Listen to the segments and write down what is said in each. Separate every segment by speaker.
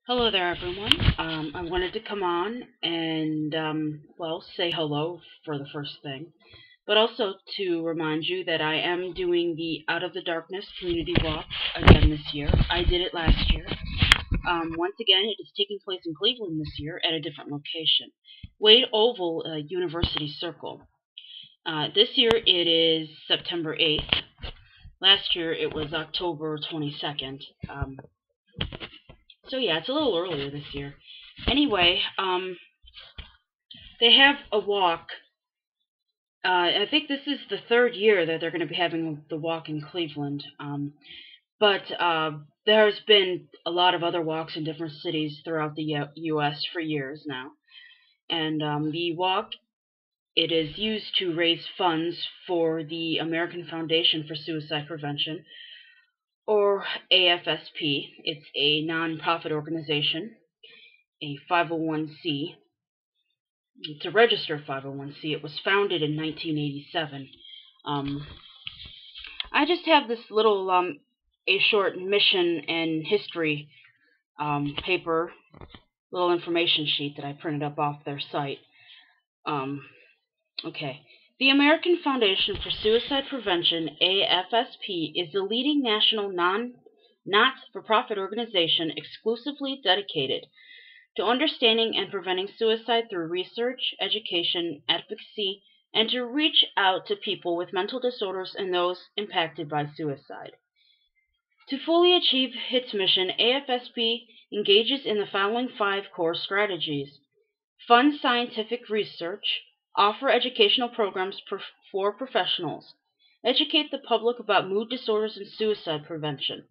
Speaker 1: Hello there, everyone. I wanted to come on and, say hello for the first thing, but also to remind you that I am doing the Out of the Darkness community walk again this year. I did it last year. Once again, it is taking place in Cleveland this year at a different location, Wade Oval University Circle. This year it is September 8th. Last year it was October 22nd. So yeah, it's a little earlier this year. Anyway, they have a walk. I think this is the third year that they're going to be having the walk in Cleveland. But there's been a lot of other walks in different cities throughout the U.S. for years now. And the walk, it is used to raise funds for the American Foundation for Suicide Prevention, or AFSP. It's a nonprofit organization, a 501c. It's a registered 501c. It was founded in 1987. Um, I just have this little a short mission and history paper, little information sheet that I printed up off their site. Um, okay. The American Foundation for Suicide Prevention, AFSP, is the leading national not-for-profit organization exclusively dedicated to understanding and preventing suicide through research, education, advocacy, and to reach out to people with mental disorders and those impacted by suicide. To fully achieve its mission, AFSP engages in the following five core strategies: fund scientific research, offer educational programs for professionals, educate the public about mood disorders and suicide prevention,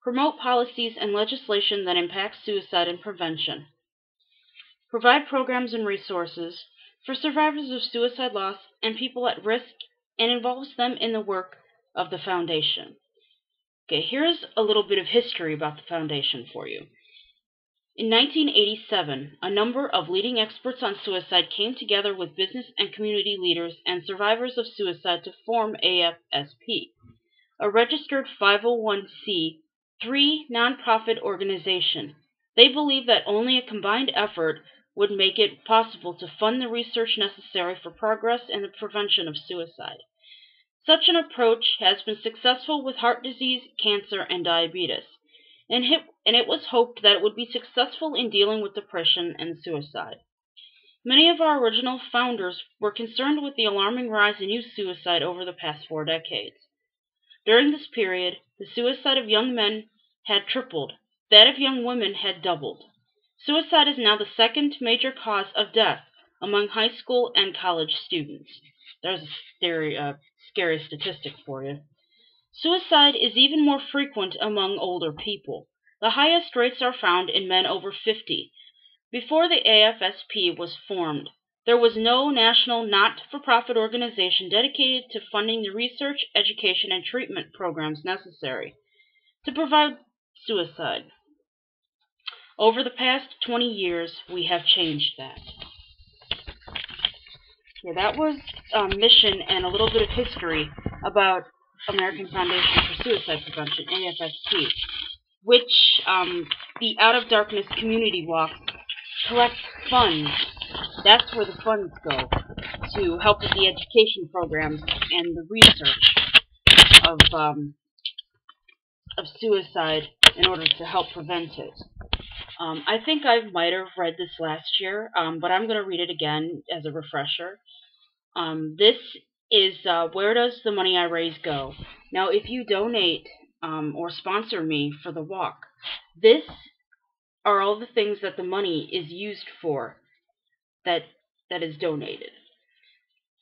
Speaker 1: promote policies and legislation that impact suicide and prevention, provide programs and resources for survivors of suicide loss and people at risk, and involves them in the work of the foundation. Okay, here's a little bit of history about the foundation for you. In 1987, a number of leading experts on suicide came together with business and community leaders and survivors of suicide to form AFSP, a registered 501c3 nonprofit organization. They believe that only a combined effort would make it possible to fund the research necessary for progress in the prevention of suicide. Such an approach has been successful with heart disease, cancer, and diabetes, and it was hoped that it would be successful in dealing with depression and suicide. Many of our original founders were concerned with the alarming rise in youth suicide over the past 4 decades. During this period, the suicide of young men had tripled, that of young women had doubled. Suicide is now the second major cause of death among high school and college students. There's a scary statistic for you. Suicide is even more frequent among older people. The highest rates are found in men over 50. Before the AFSP was formed, there was no national not-for-profit organization dedicated to funding the research, education, and treatment programs necessary to prevent suicide. Over the past 20 years, we have changed that. Yeah, that was mission and a little bit of history about American Foundation for Suicide Prevention, AFSP, which the Out of Darkness Community Walk collects funds. That's where the funds go, to help with the education programs and the research of suicide in order to help prevent it. I think I might have read this last year, but I'm going to read it again as a refresher. This is where does the money I raise go? Now, if you donate or sponsor me for the walk, this are all the things that the money is used for that is donated.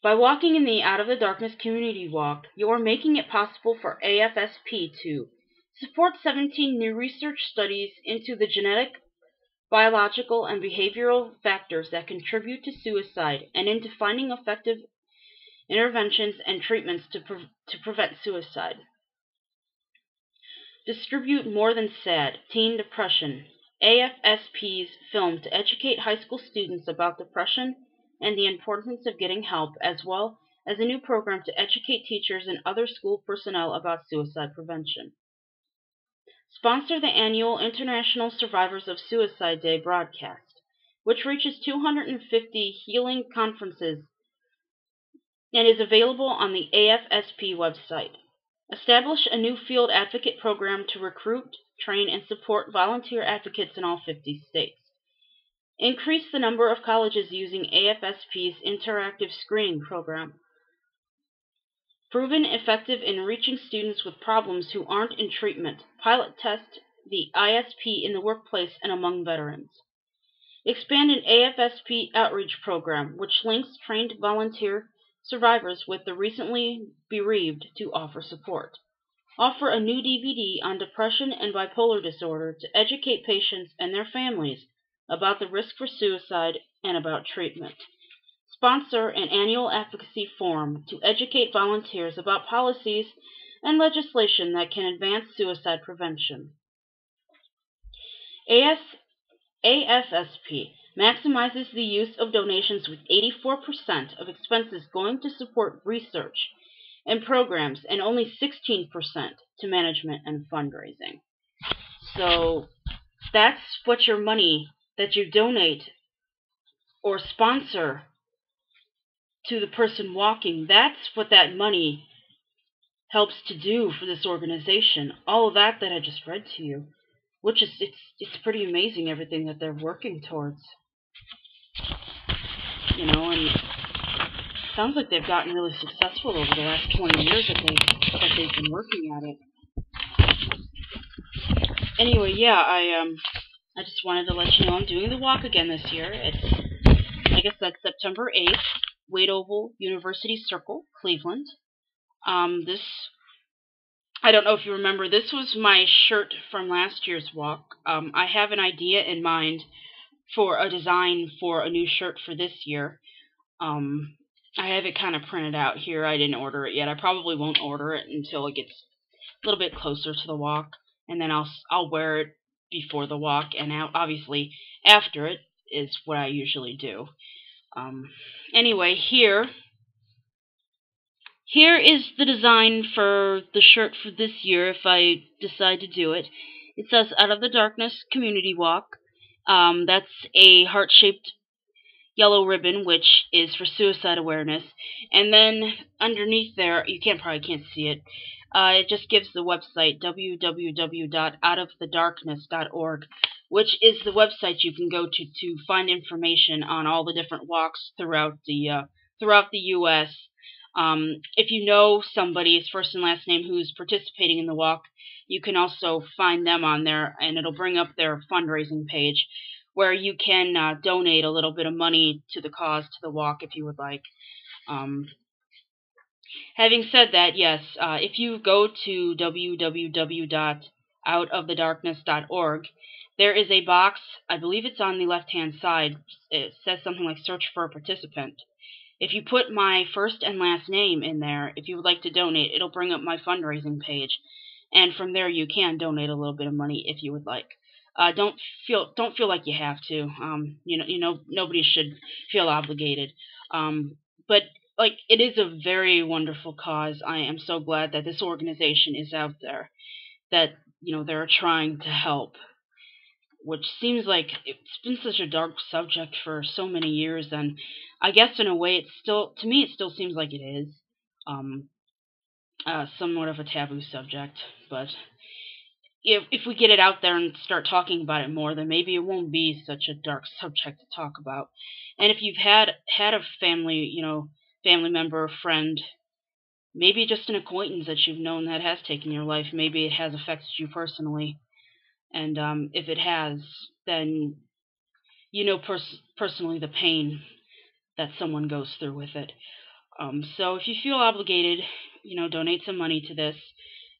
Speaker 1: By walking in the Out of the Darkness Community Walk, you are making it possible for AFSP to support 17 new research studies into the genetic, biological, and behavioral factors that contribute to suicide and into finding effective interventions and treatments to prevent suicide. Distribute More Than Sad, Teen Depression, AFSP's film to educate high school students about depression and the importance of getting help, as well as a new program to educate teachers and other school personnel about suicide prevention. sponsor the annual International Survivors of Suicide Day broadcast, which reaches 250 healing conferences and is available on the AFSP website. Establish a new field advocate program to recruit, train, and support volunteer advocates in all 50 states. Increase the number of colleges using AFSP's interactive screening program. Proven effective in reaching students with problems who aren't in treatment. Pilot test the ISP in the workplace and among veterans. Expand an AFSP outreach program, which links trained volunteer survivors with the recently bereaved to offer support. Offer a new DVD on depression and bipolar disorder to educate patients and their families about the risk for suicide and about treatment. Sponsor an annual advocacy forum to educate volunteers about policies and legislation that can advance suicide prevention. AFSP maximizes the use of donations with 84% of expenses going to support research and programs and only 16% to management and fundraising. So that's what your money that you donate or sponsor to the person walking, that's what that money helps to do for this organization. All of that I just read to you, which is it's pretty amazing everything that they're working towards. And it sounds like they've gotten really successful over the last 20 years that they've been working at it. Anyway, yeah, I just wanted to let you know I'm doing the walk again this year. I guess that's September 8th, Wade Oval University Circle, Cleveland. I don't know if you remember, this was my shirt from last year's walk. I have an idea in mind for a design for a new shirt for this year. I have it kind of printed out here. I didn't order it yet. I probably won't order it until it gets a little bit closer to the walk, and then I'll wear it before the walk, and obviously after it is what I usually do. Anyway, here is the design for the shirt for this year if I decide to do it. It says Out of the Darkness Community Walk. That's a heart-shaped yellow ribbon, which is for suicide awareness. And then underneath there, you probably can't see it. It just gives the website www.outofthedarkness.org, which is the website you can go to find information on all the different walks throughout the U.S. If you know somebody's first and last name who's participating in the walk, you can also find them on there, and it'll bring up their fundraising page, where you can donate a little bit of money to the cause, to the walk, if you would like. Having said that, yes, if you go to www.outofthedarkness.org, there is a box, I believe it's on the left-hand side. It says something like search for a participant. If you put my first and last name in there, if you would like to donate, it'll bring up my fundraising page. And from there you can donate a little bit of money if you would like. Don't feel like you have to. Nobody should feel obligated. But it is a very wonderful cause. I am so glad that this organization is out there, that they're trying to help. Which seems like it's been such a dark subject for so many years, and I guess in a way it still seems like it is. Somewhat of a taboo subject, but if we get it out there and start talking about it more, then maybe it won't be such a dark subject to talk about. And if you've had a family member or friend, maybe just an acquaintance that you've known that has taken your life, maybe it has affected you personally, and if it has, then personally the pain that someone goes through with it. So if you feel obligated, donate some money to this.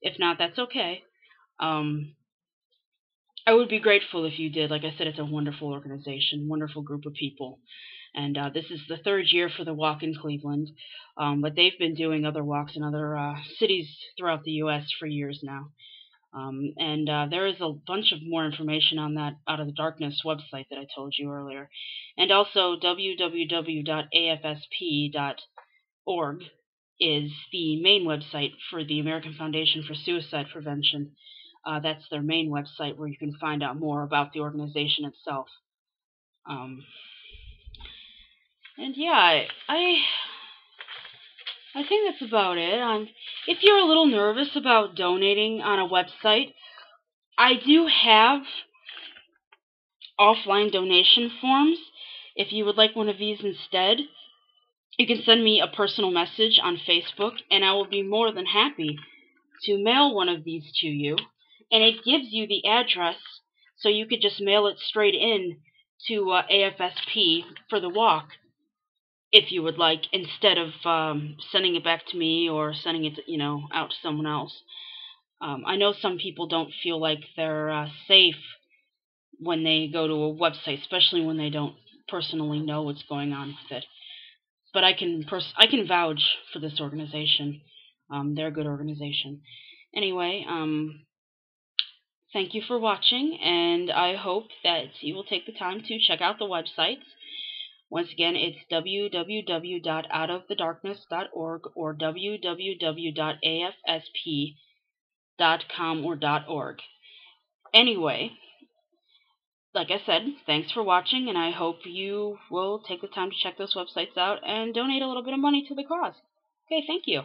Speaker 1: If not, that's okay. I would be grateful if you did. Like I said, it's a wonderful organization, wonderful group of people. And this is the third year for the walk in Cleveland. But they've been doing other walks in other cities throughout the U.S. for years now. And there is a bunch of more information on that Out of the Darkness website that I told you earlier. And also www.afsp.org is the main website for the American Foundation for Suicide Prevention. That's their main website where you can find out more about the organization itself. And yeah, I think that's about it. If you're a little nervous about donating on a website, I do have offline donation forms. If you would like one of these instead, you can send me a personal message on Facebook, and I will be more than happy to mail one of these to you. And it gives you the address, so you could just mail it straight in to AFSP for the walk, if you would like, instead of sending it back to me or sending it, out to someone else. I know some people don't feel like they're safe when they go to a website, especially when they don't personally know what's going on with it. But I can vouch for this organization. They're a good organization. Anyway, thank you for watching, and I hope that you will take the time to check out the websites. Once again, it's www.outofthedarkness.org or www.afsp.com or .org. Anyway, like I said, thanks for watching, and I hope you will take the time to check those websites out and donate a little bit of money to the cause. Okay, thank you.